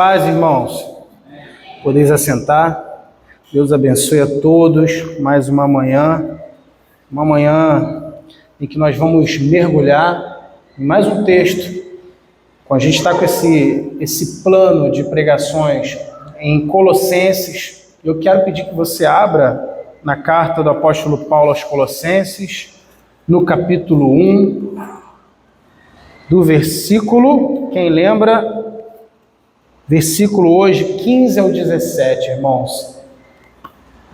Paz, irmãos. Podeis assentar. Deus abençoe a todos. Mais uma manhã em que nós vamos mergulhar em mais um texto. A gente está com esse plano de pregações em Colossenses. Eu quero pedir que você abra na carta do apóstolo Paulo aos Colossenses, no capítulo 1, do versículo, quem lembra, versículo hoje 15 ao 17, irmãos.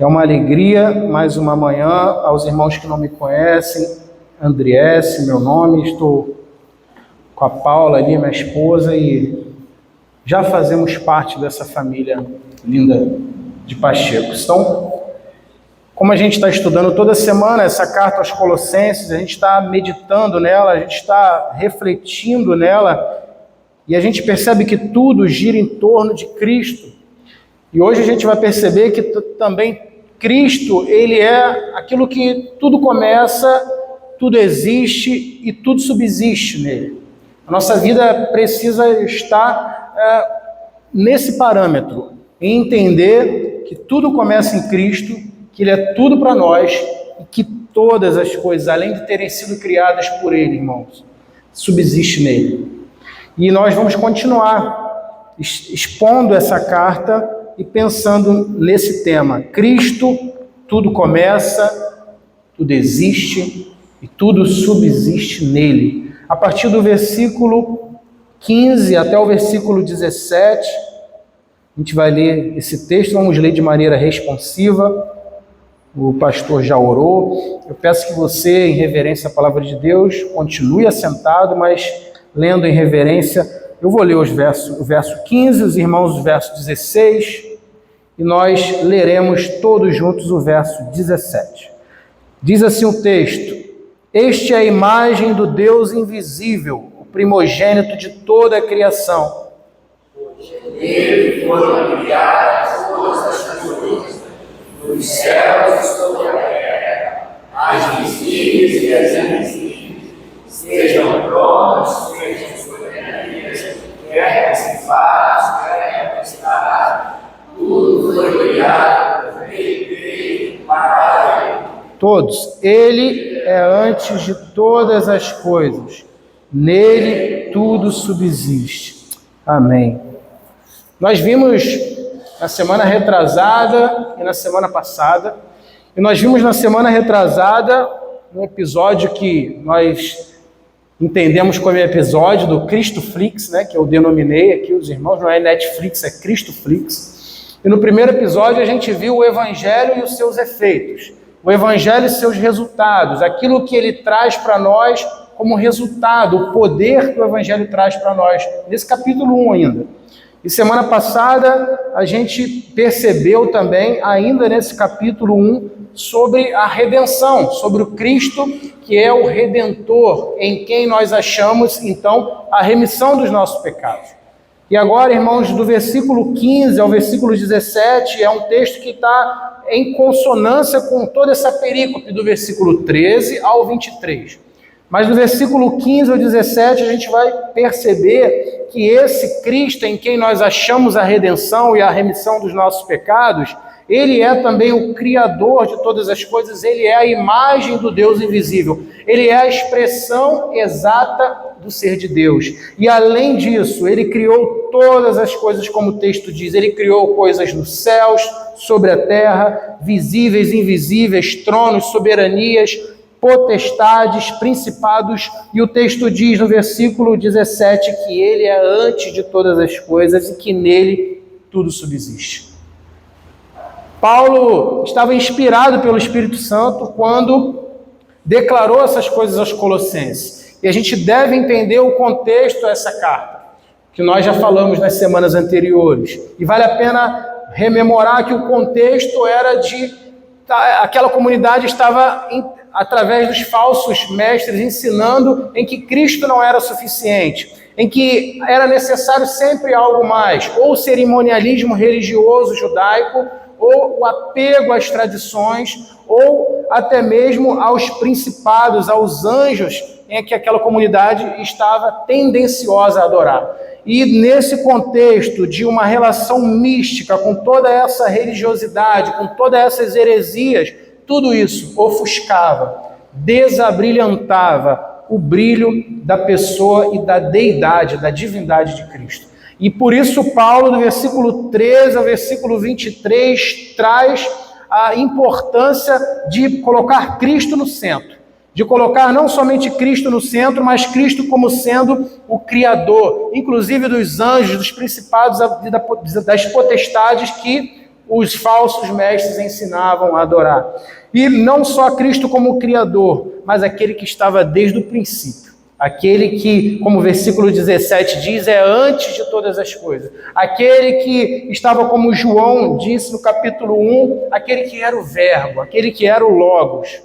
É uma alegria, mais uma manhã, aos irmãos que não me conhecem, Andriesse, meu nome, estou com a Paula ali, minha esposa, e já fazemos parte dessa família linda de Pachecos. Então, como a gente está estudando toda semana essa carta aos Colossenses, a gente está meditando nela, a gente está refletindo nela, e a gente percebe que tudo gira em torno de Cristo. E hoje a gente vai perceber que também Cristo, ele é aquilo que tudo começa, tudo existe e tudo subsiste nele. A nossa vida precisa estar nesse parâmetro, em entender que tudo começa em Cristo, que ele é tudo para nós e que todas as coisas, além de terem sido criadas por ele, irmãos, subsiste nele. E nós vamos continuar expondo essa carta e pensando nesse tema. Cristo, tudo começa, tudo existe e tudo subsiste nele. A partir do versículo 15 até o versículo 17, a gente vai ler esse texto, vamos ler de maneira responsiva. O pastor já orou. Eu peço que você, em reverência à palavra de Deus, continue assentado, mas lendo em reverência. Eu vou ler o verso 15, os irmãos o verso 16, e nós leremos todos juntos o verso 17. Diz assim o texto: Este é a imagem do Deus invisível, o primogênito de toda a criação. Nele foram criadas todas as coisas, nos céus e sobre a terra, as visíveis e as invisíveis, sejam tronos, sejam soberanias, quer principados, quer potestades, tudo foi criado por meio para ele. Todos. Ele é antes de todas as coisas. Nele tudo subsiste. Amém. Nós vimos na semana retrasada e na semana passada, e nós vimos na semana retrasada um episódio que nós entendemos como episódio do Cristoflix, né, que eu denominei aqui, os irmãos, não é Netflix, é Cristoflix. E no primeiro episódio a gente viu o Evangelho e os seus efeitos, o Evangelho e seus resultados, aquilo que ele traz para nós como resultado, o poder que o Evangelho traz para nós, nesse capítulo 1 ainda. E semana passada a gente percebeu também, ainda nesse capítulo 1, sobre a redenção, sobre o Cristo, que é o Redentor, em quem nós achamos, então, a remissão dos nossos pecados. E agora, irmãos, do versículo 15 ao versículo 17, é um texto que está em consonância com toda essa perícope do versículo 13 ao 23. Mas do versículo 15 ao 17, a gente vai perceber que esse Cristo em quem nós achamos a redenção e a remissão dos nossos pecados, ele é também o Criador de todas as coisas, ele é a imagem do Deus invisível, ele é a expressão exata do ser de Deus. E além disso, ele criou todas as coisas, como o texto diz, ele criou coisas nos céus, sobre a terra, visíveis e invisíveis, tronos, soberanias, potestades, principados, e o texto diz no versículo 17 que ele é antes de todas as coisas e que nele tudo subsiste. Paulo estava inspirado pelo Espírito Santo quando declarou essas coisas aos Colossenses. E a gente deve entender o contexto dessa carta, que nós já falamos nas semanas anteriores. E vale a pena rememorar que o contexto era de... aquela comunidade estava, através dos falsos mestres, ensinando em que Cristo não era suficiente, em que era necessário sempre algo mais, ou o cerimonialismo religioso judaico, ou o apego às tradições, ou até mesmo aos principados, aos anjos em que aquela comunidade estava tendenciosa a adorar. E nesse contexto de uma relação mística com toda essa religiosidade, com todas essas heresias, tudo isso ofuscava, desabrilhantava o brilho da pessoa e da deidade, da divindade de Cristo. E por isso Paulo, do versículo 13 ao versículo 23, traz a importância de colocar Cristo no centro. De colocar não somente Cristo no centro, mas Cristo como sendo o Criador, inclusive dos anjos, dos principados, das potestades que os falsos mestres ensinavam a adorar. E não só Cristo como Criador, mas aquele que estava desde o princípio. Aquele que, como o versículo 17 diz, é antes de todas as coisas. Aquele que estava, como João disse no capítulo 1, aquele que era o Verbo, aquele que era o Logos.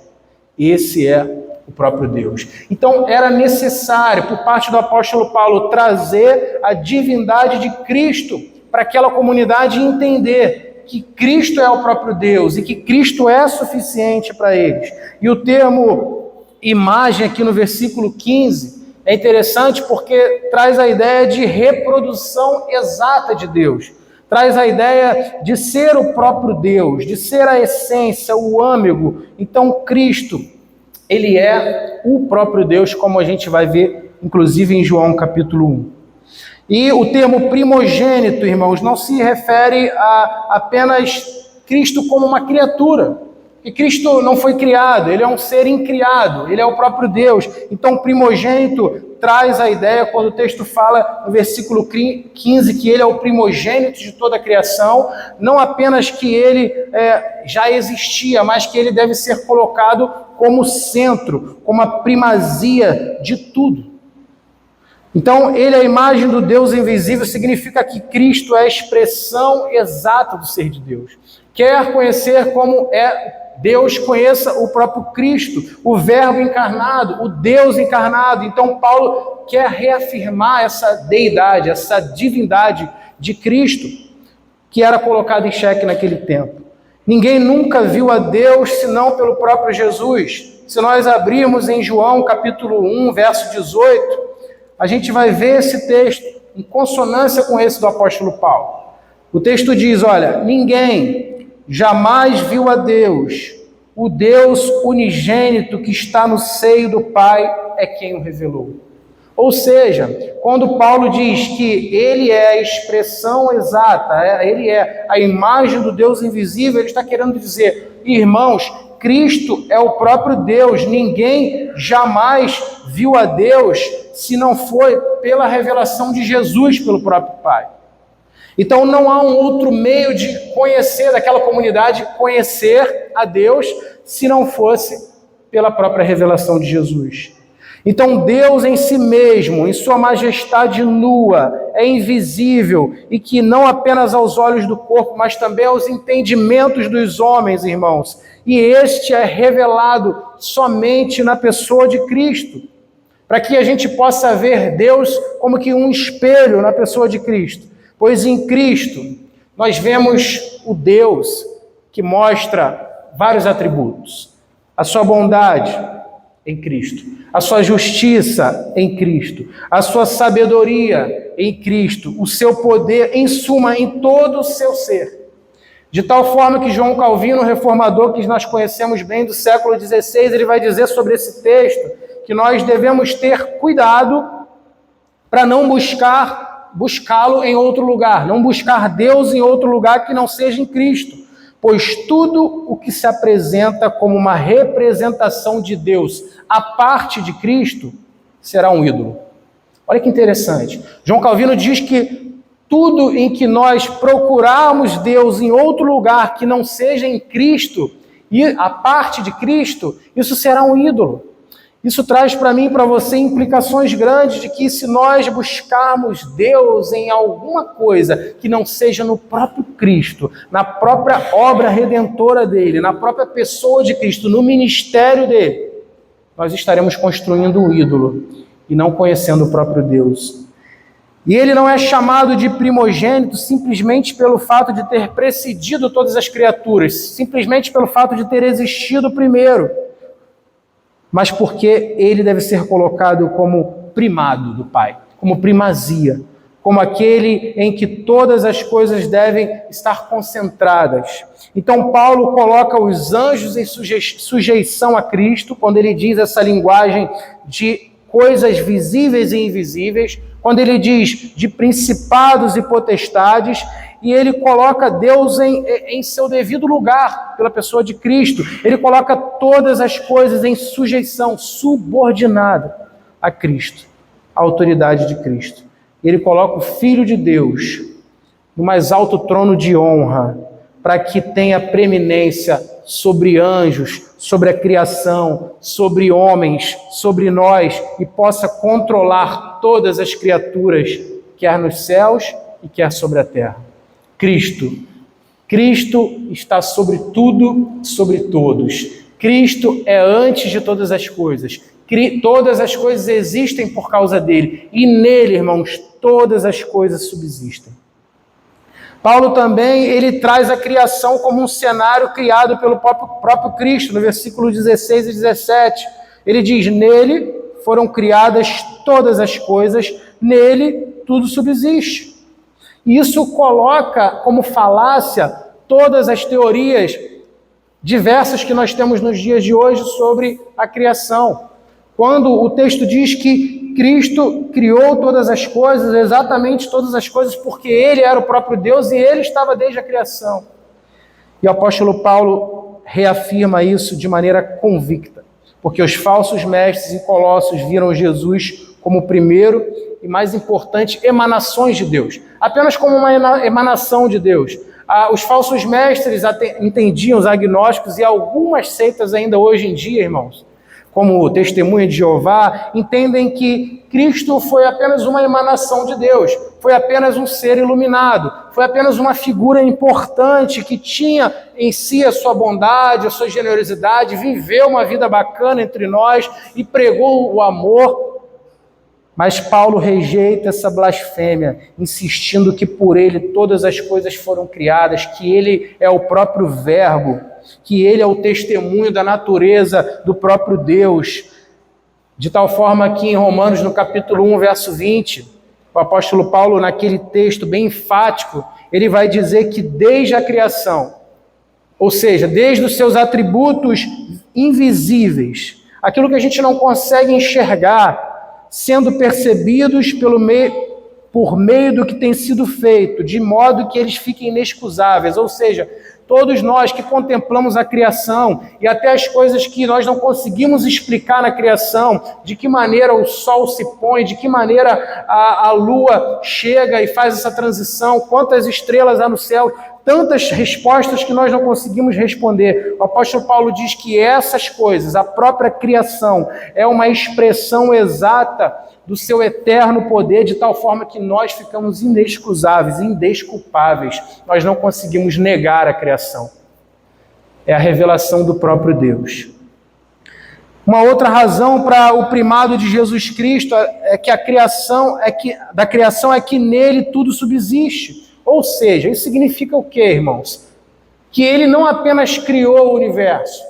Esse é o próprio Deus. Então era necessário, por parte do apóstolo Paulo, trazer a divindade de Cristo para aquela comunidade entender que Cristo é o próprio Deus e que Cristo é suficiente para eles. E o termo imagem aqui no versículo 15 é interessante porque traz a ideia de reprodução exata de Deus. Traz a ideia de ser o próprio Deus, de ser a essência, o âmago. Então Cristo, ele é o próprio Deus, como a gente vai ver, inclusive em João capítulo 1. E o termo primogênito, irmãos, não se refere a apenas Cristo como uma criatura. E Cristo não foi criado, ele é um ser incriado, ele é o próprio Deus. Então, primogênito traz a ideia, quando o texto fala no versículo 15, que ele é o primogênito de toda a criação, não apenas que ele já existia, mas que ele deve ser colocado como centro, como a primazia de tudo. Então, ele é a imagem do Deus invisível, significa que Cristo é a expressão exata do ser de Deus. Quer conhecer como é Deus, conheça o próprio Cristo, o Verbo encarnado, o Deus encarnado. Então Paulo quer reafirmar essa deidade, essa divindade de Cristo, que era colocada em xeque naquele tempo. Ninguém nunca viu a Deus senão pelo próprio Jesus. Se nós abrirmos em João capítulo 1, verso 18, a gente vai ver esse texto em consonância com esse do apóstolo Paulo. O texto diz, olha, ninguém jamais viu a Deus, o Deus unigênito que está no seio do Pai é quem o revelou. Ou seja, quando Paulo diz que ele é a expressão exata, ele é a imagem do Deus invisível, ele está querendo dizer, irmãos, Cristo é o próprio Deus, ninguém jamais viu a Deus se não foi pela revelação de Jesus pelo próprio Pai. Então não há um outro meio de conhecer, daquela comunidade, conhecer a Deus, se não fosse pela própria revelação de Jesus. Então Deus em si mesmo, em sua majestade nua, é invisível e que não apenas aos olhos do corpo, mas também aos entendimentos dos homens, irmãos. E este é revelado somente na pessoa de Cristo, para que a gente possa ver Deus como que um espelho na pessoa de Cristo. Pois em Cristo nós vemos o Deus que mostra vários atributos. A sua bondade em Cristo, a sua justiça em Cristo, a sua sabedoria em Cristo, o seu poder, em suma, em todo o seu ser. De tal forma que João Calvino, reformador que nós conhecemos bem do século XVI, ele vai dizer sobre esse texto que nós devemos ter cuidado para não buscá-lo em outro lugar, não buscar Deus em outro lugar que não seja em Cristo, pois tudo o que se apresenta como uma representação de Deus à parte de Cristo será um ídolo. Olha que interessante. João Calvino diz que tudo em que nós procurarmos Deus em outro lugar que não seja em Cristo e a parte de Cristo, isso será um ídolo. Isso traz para mim e para você implicações grandes de que se nós buscarmos Deus em alguma coisa que não seja no próprio Cristo, na própria obra redentora dele, na própria pessoa de Cristo, no ministério dele, nós estaremos construindo um ídolo e não conhecendo o próprio Deus. E ele não é chamado de primogênito simplesmente pelo fato de ter precedido todas as criaturas, simplesmente pelo fato de ter existido primeiro, mas porque ele deve ser colocado como primado do Pai, como primazia, como aquele em que todas as coisas devem estar concentradas. Então Paulo coloca os anjos em sujeição a Cristo, quando ele diz essa linguagem de coisas visíveis e invisíveis, quando ele diz de principados e potestades, e ele coloca Deus em seu devido lugar, pela pessoa de Cristo. Ele coloca todas as coisas em sujeição, subordinada a Cristo, a autoridade de Cristo. Ele coloca o Filho de Deus no mais alto trono de honra, para que tenha preeminência sobre anjos, sobre a criação, sobre homens, sobre nós, e possa controlar todas as criaturas, quer nos céus e quer sobre a terra. Cristo está sobre tudo, sobre todos. Cristo é antes de todas as coisas. Todas as coisas existem por causa dele. E nele, irmãos, todas as coisas subsistem. Paulo também, ele traz a criação como um cenário criado pelo próprio Cristo, no versículo 16 e 17. Ele diz, nele foram criadas todas as coisas, nele tudo subsiste. Isso coloca como falácia todas as teorias diversas que nós temos nos dias de hoje sobre a criação. Quando o texto diz que Cristo criou todas as coisas, exatamente todas as coisas, porque Ele era o próprio Deus e Ele estava desde a criação. E o apóstolo Paulo reafirma isso de maneira convicta, porque os falsos mestres em Colossos viram Jesus como o primeiro e mais importante emanações de Deus, apenas como uma emanação de Deus. Os falsos mestres entendiam, os agnósticos e algumas seitas ainda hoje em dia, irmãos, como o Testemunha de Jeová, entendem que Cristo foi apenas uma emanação de Deus, foi apenas um ser iluminado, foi apenas uma figura importante que tinha em si a sua bondade, a sua generosidade, viveu uma vida bacana entre nós e pregou o amor. Mas Paulo rejeita essa blasfêmia, insistindo que por ele todas as coisas foram criadas, que ele é o próprio Verbo, que ele é o testemunho da natureza do próprio Deus. De tal forma que em Romanos, no capítulo 1, verso 20, o apóstolo Paulo, naquele texto bem enfático, ele vai dizer que desde a criação, ou seja, desde os seus atributos invisíveis, aquilo que a gente não consegue enxergar, sendo percebidos por meio do que tem sido feito, de modo que eles fiquem inexcusáveis. Ou seja, todos nós que contemplamos a criação e até as coisas que nós não conseguimos explicar na criação, de que maneira o sol se põe, de que maneira a lua chega e faz essa transição, quantas estrelas há no céu, tantas respostas que nós não conseguimos responder. O apóstolo Paulo diz que essas coisas, a própria criação, é uma expressão exata do seu eterno poder, de tal forma que nós ficamos inexcusáveis, indesculpáveis. Nós não conseguimos negar a criação. É a revelação do próprio Deus. Uma outra razão para o primado de Jesus Cristo é que da criação é que nele tudo subsiste. Ou seja, isso significa o quê, irmãos? Que ele não apenas criou o universo,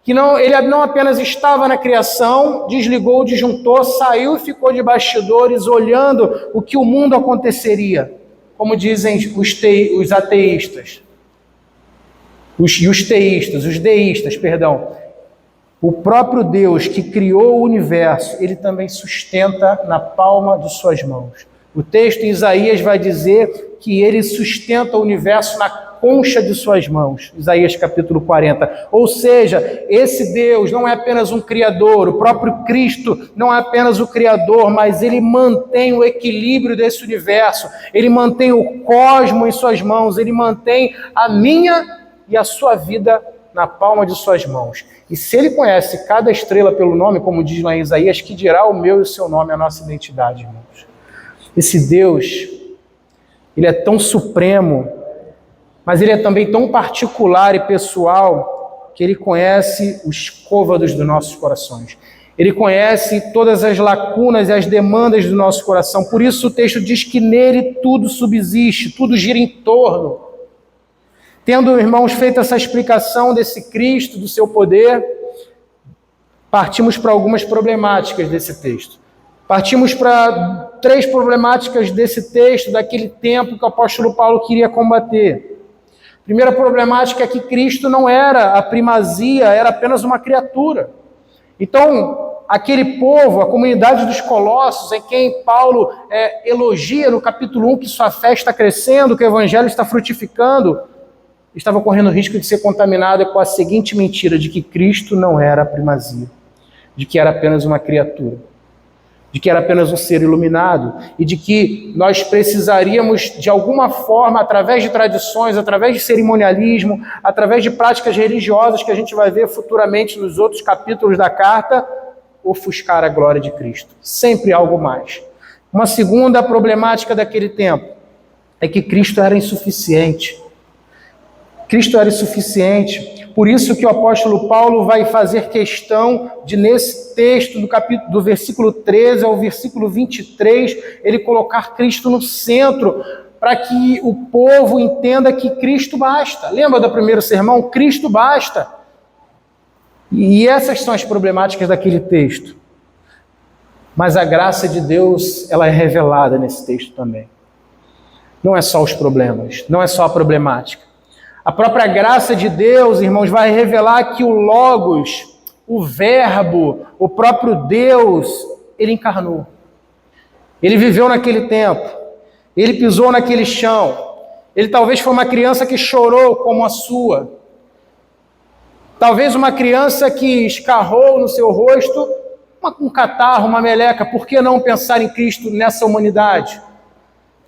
ele não apenas estava na criação, desligou o disjuntor, saiu e ficou de bastidores olhando o que o mundo aconteceria, como dizem os ateístas, os deístas. O próprio Deus que criou o universo, ele também sustenta na palma de suas mãos. O texto em Isaías vai dizer que ele sustenta o universo na concha de suas mãos. Isaías capítulo 40. Ou seja, esse Deus não é apenas um criador, o próprio Cristo não é apenas o criador, mas ele mantém o equilíbrio desse universo, ele mantém o cosmos em suas mãos, ele mantém a minha e a sua vida na palma de suas mãos. E se ele conhece cada estrela pelo nome, como diz lá em Isaías, que dirá o meu e o seu nome, a nossa identidade, irmãos. Esse Deus, ele é tão supremo, mas ele é também tão particular e pessoal, que ele conhece os côvados dos nossos corações. Ele conhece todas as lacunas e as demandas do nosso coração. Por isso o texto diz que nele tudo subsiste, tudo gira em torno. Tendo, irmãos, feito essa explicação desse Cristo, do seu poder, partimos para algumas problemáticas desse texto. Partimos para 3 problemáticas desse texto, daquele tempo que o apóstolo Paulo queria combater. Primeira problemática é que Cristo não era a primazia, era apenas uma criatura. Então, aquele povo, a comunidade dos Colossos, em quem Paulo elogia no capítulo 1 que sua fé está crescendo, que o evangelho está frutificando, estava correndo o risco de ser contaminado com a seguinte mentira, de que Cristo não era a primazia, de que era apenas uma criatura, de que era apenas um ser iluminado, e de que nós precisaríamos, de alguma forma, através de tradições, através de cerimonialismo, através de práticas religiosas que a gente vai ver futuramente nos outros capítulos da carta, ofuscar a glória de Cristo. Sempre algo mais. Uma segunda problemática daquele tempo é que Cristo era insuficiente. Cristo era insuficiente. Por isso que o apóstolo Paulo vai fazer questão de, nesse texto, do versículo 13 ao versículo 23, ele colocar Cristo no centro, para que o povo entenda que Cristo basta. Lembra do primeiro sermão? Cristo basta. E essas são as problemáticas daquele texto. Mas a graça de Deus, ela é revelada nesse texto também. Não é só os problemas, não é só a problemática. A própria graça de Deus, irmãos, vai revelar que o Logos, o Verbo, o próprio Deus, ele encarnou. Ele viveu naquele tempo. Ele pisou naquele chão. Ele talvez foi uma criança que chorou como a sua. Talvez uma criança que escarrou no seu rosto um catarro, uma meleca. Por que não pensar em Cristo nessa humanidade?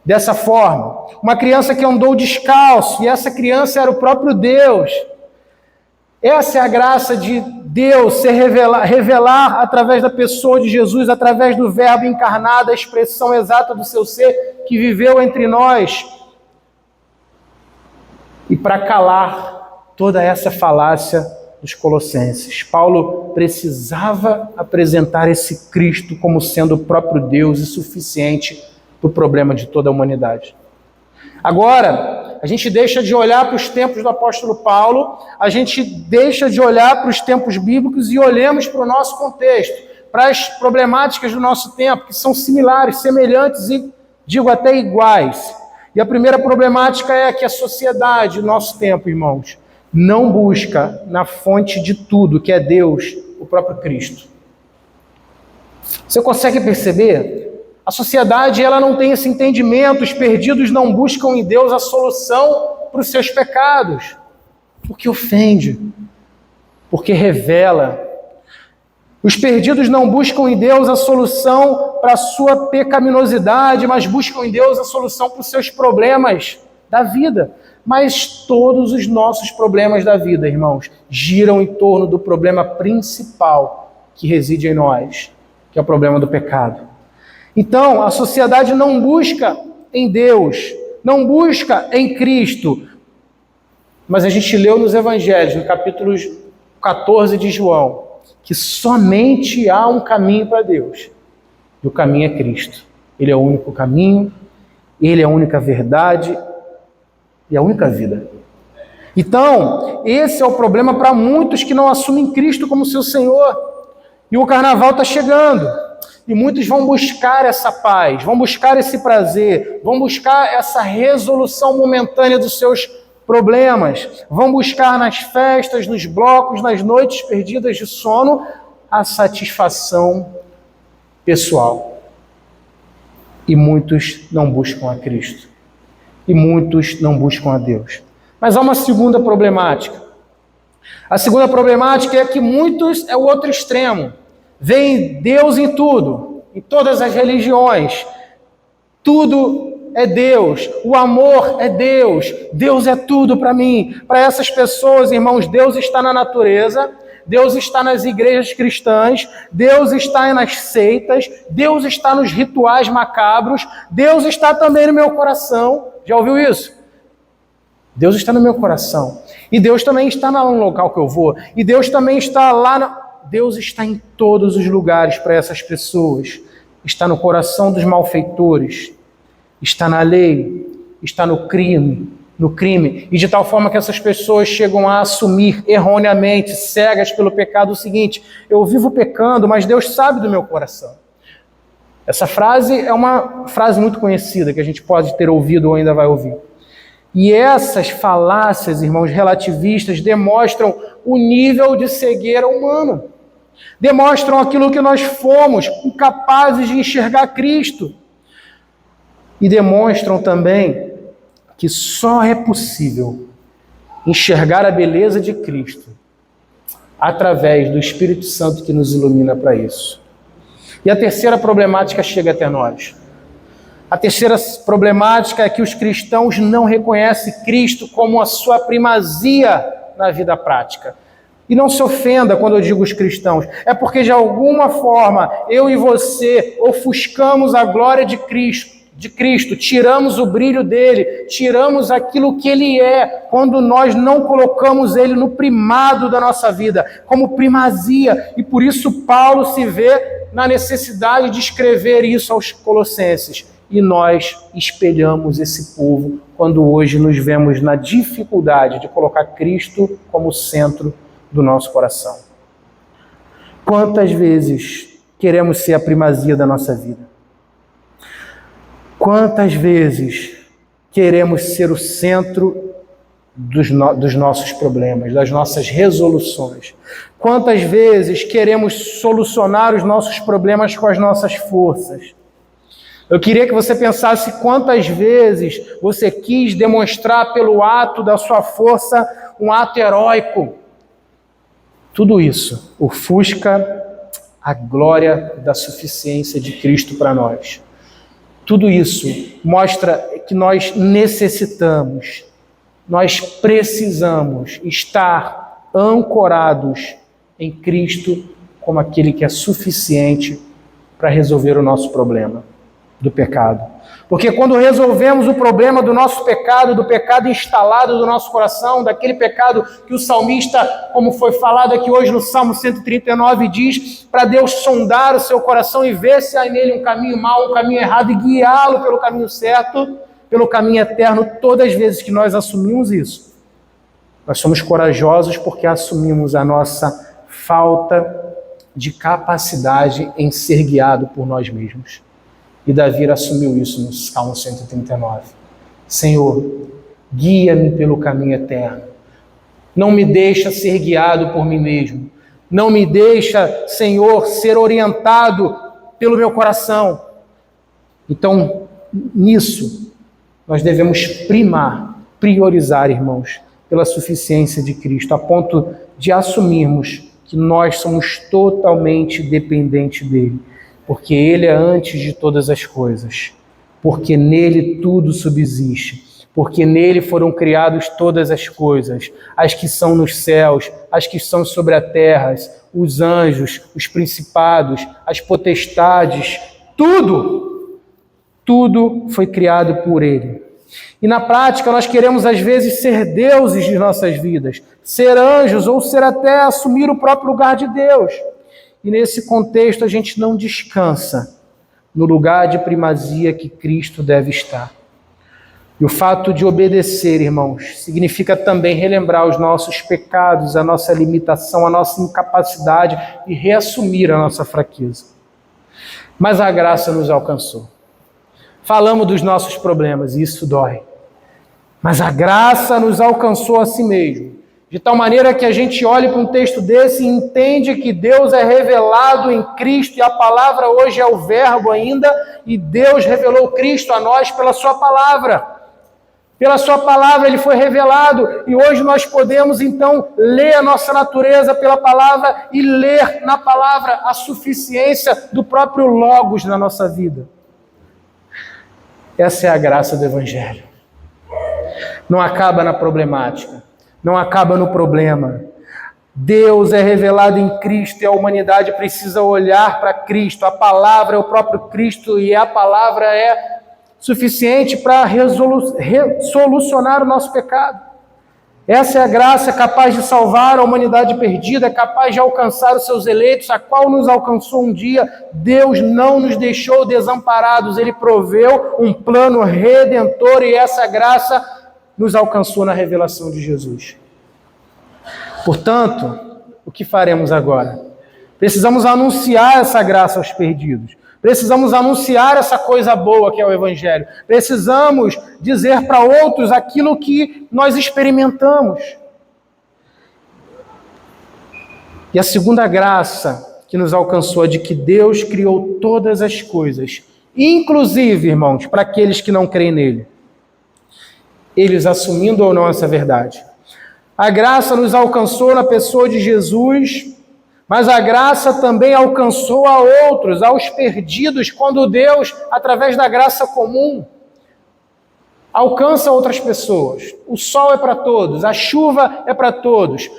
Dessa forma. Uma criança que andou descalço, e essa criança era o próprio Deus. Essa é a graça de Deus se revelar através da pessoa de Jesus, através do Verbo encarnado, a expressão exata do seu ser que viveu entre nós. E para calar toda essa falácia dos colossenses, Paulo precisava apresentar esse Cristo como sendo o próprio Deus e suficiente para o problema de toda a humanidade. Agora, a gente deixa de olhar para os tempos do apóstolo Paulo, a gente deixa de olhar para os tempos bíblicos e olhamos para o nosso contexto, para as problemáticas do nosso tempo, que são similares, semelhantes e, digo, até iguais. E a primeira problemática é que a sociedade, o nosso tempo, irmãos, não busca na fonte de tudo, que é Deus, o próprio Cristo. Você consegue perceber? A sociedade, ela não tem esse entendimento, os perdidos não buscam em Deus a solução para os seus pecados, porque ofende, porque revela. Os perdidos não buscam em Deus a solução para a sua pecaminosidade, mas buscam em Deus a solução para os seus problemas da vida. Mas todos os nossos problemas da vida, irmãos, giram em torno do problema principal que reside em nós, que é o problema do pecado. Então, a sociedade não busca em Deus, não busca em Cristo. Mas a gente leu nos Evangelhos, no capítulo 14 de João, que somente há um caminho para Deus. E o caminho é Cristo. Ele é o único caminho, Ele é a única verdade e a única vida. Então, esse é o problema para muitos que não assumem Cristo como seu Senhor. E o carnaval está chegando. E muitos vão buscar essa paz, vão buscar esse prazer, vão buscar essa resolução momentânea dos seus problemas, vão buscar nas festas, nos blocos, nas noites perdidas de sono, a satisfação pessoal. E muitos não buscam a Cristo. E muitos não buscam a Deus. Mas há uma segunda problemática. A segunda problemática é que muitos é o outro extremo. Vem Deus em tudo, em todas as religiões. Tudo é Deus, o amor é Deus, Deus é tudo para mim. Para essas pessoas, irmãos, Deus está na natureza, Deus está nas igrejas cristãs, Deus está nas seitas, Deus está nos rituais macabros, Deus está também no meu coração. Já ouviu isso? Deus está no meu coração. E Deus também está no local que eu vou. E Deus também está lá Deus está em todos os lugares para essas pessoas. Está no coração dos malfeitores, está na lei, está no crime, e de tal forma que essas pessoas chegam a assumir erroneamente, cegas pelo pecado, o seguinte: eu vivo pecando, mas Deus sabe do meu coração. Essa frase é uma frase muito conhecida, que a gente pode ter ouvido ou ainda vai ouvir. E essas falácias, irmãos, relativistas, demonstram o nível de cegueira humano. Demonstram aquilo que nós fomos, incapazes de enxergar Cristo. E demonstram também que só é possível enxergar a beleza de Cristo através do Espírito Santo que nos ilumina para isso. E a terceira problemática chega até nós. A terceira problemática é que os cristãos não reconhecem Cristo como a sua primazia na vida prática. E não se ofenda quando eu digo os cristãos, é porque de alguma forma eu e você ofuscamos a glória de Cristo, tiramos o brilho dele, tiramos aquilo que ele é, quando nós não colocamos ele no primado da nossa vida, como primazia. E por isso Paulo se vê na necessidade de escrever isso aos Colossenses. E nós espelhamos esse povo quando hoje nos vemos na dificuldade de colocar Cristo como centro do nosso coração. Quantas vezes queremos ser a primazia da nossa vida? Quantas vezes queremos ser o centro dos nossos problemas, das nossas resoluções? Quantas vezes queremos solucionar os nossos problemas com as nossas forças? Eu queria que você pensasse quantas vezes você quis demonstrar pelo ato da sua força um ato heróico. Tudo isso ofusca a glória da suficiência de Cristo para nós. Tudo isso mostra que nós necessitamos, nós precisamos estar ancorados em Cristo como aquele que é suficiente para resolver o nosso problema do pecado. Porque quando resolvemos o problema do nosso pecado, do pecado instalado do nosso coração, daquele pecado que o salmista, como foi falado aqui hoje no Salmo 139, diz para Deus sondar o seu coração e ver se há nele um caminho mau, um caminho errado e guiá-lo pelo caminho certo, pelo caminho eterno. Todas as vezes que nós assumimos isso, nós somos corajosos porque assumimos a nossa falta de capacidade em ser guiado por nós mesmos. E Davi assumiu isso no Salmo 139. Senhor, guia-me pelo caminho eterno. Não me deixa ser guiado por mim mesmo. Não me deixa, Senhor, ser orientado pelo meu coração. Então, nisso, nós devemos priorizar, irmãos, pela suficiência de Cristo, a ponto de assumirmos que nós somos totalmente dependentes dele. Porque ele é antes de todas as coisas, porque nele tudo subsiste, porque nele foram criadas todas as coisas, as que são nos céus, as que são sobre a terra, os anjos, os principados, as potestades, tudo foi criado por ele. E na prática nós queremos às vezes ser deuses de nossas vidas, ser anjos ou ser até assumir o próprio lugar de Deus. E nesse contexto a gente não descansa no lugar de primazia que Cristo deve estar. E o fato de obedecer, irmãos, significa também relembrar os nossos pecados, a nossa limitação, a nossa incapacidade e reassumir a nossa fraqueza. Mas a graça nos alcançou. Falamos dos nossos problemas e isso dói. Mas a graça nos alcançou a si mesmo. De tal maneira que a gente olha para um texto desse e entende que Deus é revelado em Cristo, e a palavra hoje é o verbo ainda, e Deus revelou Cristo a nós pela sua palavra. Pela sua palavra ele foi revelado, e hoje nós podemos então ler a nossa natureza pela palavra e ler na palavra a suficiência do próprio Logos na nossa vida. Essa é a graça do Evangelho. Não acaba na problemática. Não acaba no problema. Deus é revelado em Cristo e a humanidade precisa olhar para Cristo. A palavra é o próprio Cristo e a palavra é suficiente para solucionar o nosso pecado. Essa é a graça capaz de salvar a humanidade perdida, capaz de alcançar os seus eleitos, a qual nos alcançou um dia. Deus não nos deixou desamparados, ele proveu um plano redentor e essa graça nos alcançou na revelação de Jesus. Portanto, o que faremos agora? Precisamos anunciar essa graça aos perdidos. Precisamos anunciar essa coisa boa que é o Evangelho. Precisamos dizer para outros aquilo que nós experimentamos. E a segunda graça que nos alcançou é de que Deus criou todas as coisas, inclusive, irmãos, para aqueles que não creem nele. Eles assumindo ou não essa verdade. A graça nos alcançou na pessoa de Jesus, mas a graça também alcançou a outros, aos perdidos, quando Deus, através da graça comum, alcança outras pessoas. O sol é para todos, a chuva é para todos.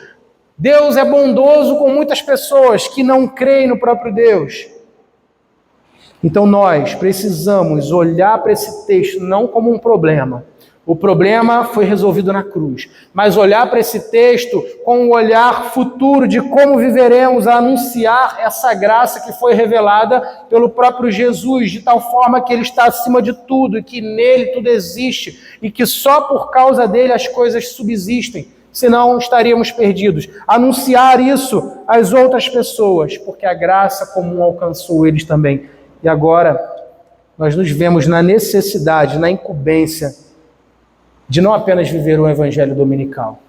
Deus é bondoso com muitas pessoas que não creem no próprio Deus. Então nós precisamos olhar para esse texto não como um problema. O problema foi resolvido na cruz. Mas olhar para esse texto com um olhar futuro de como viveremos a anunciar essa graça que foi revelada pelo próprio Jesus, de tal forma que ele está acima de tudo e que nele tudo existe e que só por causa dele as coisas subsistem, senão estaríamos perdidos. Anunciar isso às outras pessoas, porque a graça comum alcançou eles também. E agora nós nos vemos na necessidade, na incumbência de não apenas viver um evangelho dominical,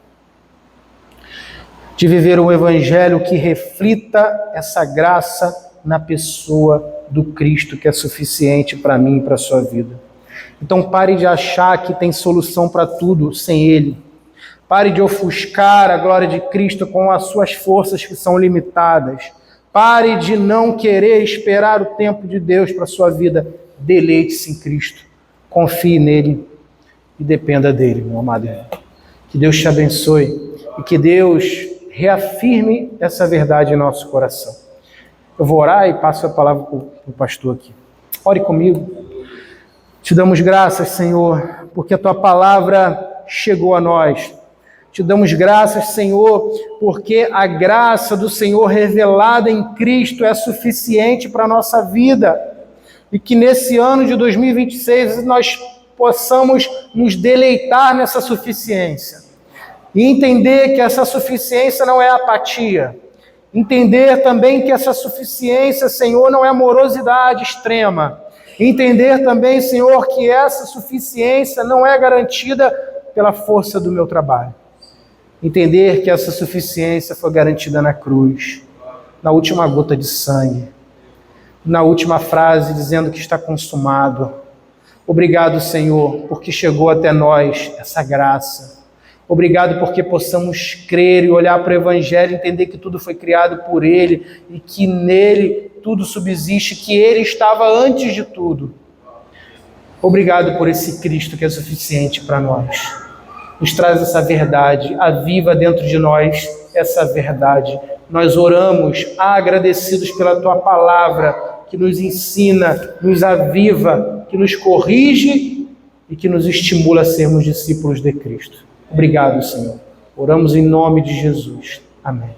de viver um evangelho que reflita essa graça na pessoa do Cristo, que é suficiente para mim e para a sua vida. Então pare de achar que tem solução para tudo sem Ele. Pare de ofuscar a glória de Cristo com as suas forças que são limitadas. Pare de não querer esperar o tempo de Deus para a sua vida. Deleite-se em Cristo. Confie nele e dependa dele, meu amado irmão. Que Deus te abençoe e que Deus reafirme essa verdade em nosso coração. Eu vou orar e passo a palavra para o pastor aqui. Ore comigo. Te damos graças, Senhor, porque a tua palavra chegou a nós. Te damos graças, Senhor, porque a graça do Senhor revelada em Cristo é suficiente para a nossa vida. E que nesse ano de 2026 nós possamos nos deleitar nessa suficiência. E entender que essa suficiência não é apatia. Entender também que essa suficiência, Senhor, não é morosidade extrema. Entender também, Senhor, que essa suficiência não é garantida pela força do meu trabalho. Entender que essa suficiência foi garantida na cruz, na última gota de sangue, na última frase dizendo que está consumado. Obrigado, Senhor, porque chegou até nós essa graça. Obrigado porque possamos crer e olhar para o Evangelho e entender que tudo foi criado por Ele e que nele tudo subsiste, que Ele estava antes de tudo. Obrigado por esse Cristo que é suficiente para nós. Nos traz essa verdade, aviva dentro de nós essa verdade. Nós oramos agradecidos pela Tua palavra, que nos ensina, nos aviva, que nos corrige e que nos estimula a sermos discípulos de Cristo. Obrigado, Senhor. Oramos em nome de Jesus. Amém.